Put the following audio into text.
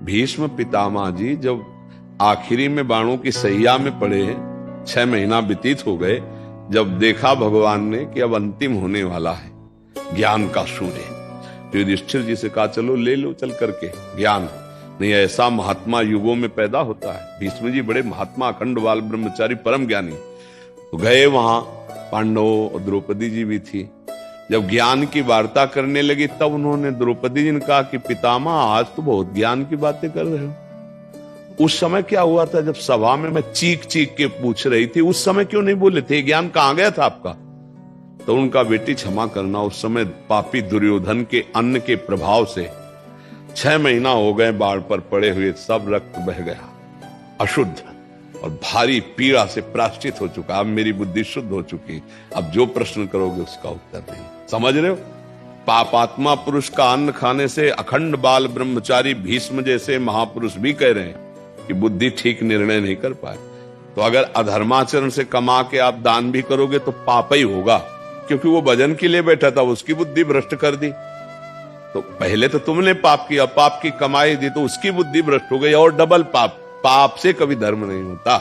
भीष्म पितामह जी जब आखिरी में बाणों की सैया में पड़े हैं, 6 महीना व्यतीत हो गए, जब देखा भगवान ने कि अब अंतिम होने वाला है ज्ञान का सूर्य, तो युधिष्ठिर जी से कहा चलो ले लो चल करके ज्ञान, नहीं ऐसा महात्मा युगों में पैदा होता है। भीष्म जी बड़े महात्मा अखंड बाल ब्रह्मचारी परम ज्ञानी, तो गए वहां, पांडव और द्रौपदी जी भी थी। जब ज्ञान की वार्ता करने लगी तब उन्होंने द्रौपदी जी ने कहा कि पितामह आज तो बहुत ज्ञान की बातें कर रहे हो। उस समय क्या हुआ था जब सभा में मैं चीख चीख के पूछ रही थी, उस समय क्यों नहीं बोले थे? ज्ञान कहां गया था आपका? तो उनका बेटी क्षमा करना, उस समय पापी दुर्योधन के अन्न के प्रभाव से 6 महीना हो गए बाढ़ पर पड़े हुए, सब रक्त बह गया, अशुद्ध और भारी पीड़ा से प्राश्चित हो चुका। अब मेरी बुद्धि शुद्ध हो चुकी, अब जो प्रश्न करोगे उसका उत्तर नहीं। समझ रहे हो? पापात्मा पुरुष का अन्न खाने से अखंड बाल ब्रह्मचारी भीष्म जैसे महापुरुष भी कह रहे हैं कि बुद्धि ठीक निर्णय नहीं कर पाए। तो अगर अधर्माचरण से कमा के आप दान भी करोगे तो पाप ही होगा, क्योंकि वो भजन के लिए बैठा था, उसकी बुद्धि भ्रष्ट कर दी। तो पहले तो तुमने पाप किया, पाप की कमाई दी तो उसकी बुद्धि भ्रष्ट हो गई और डबल पाप। पाप से कभी धर्म नहीं होता।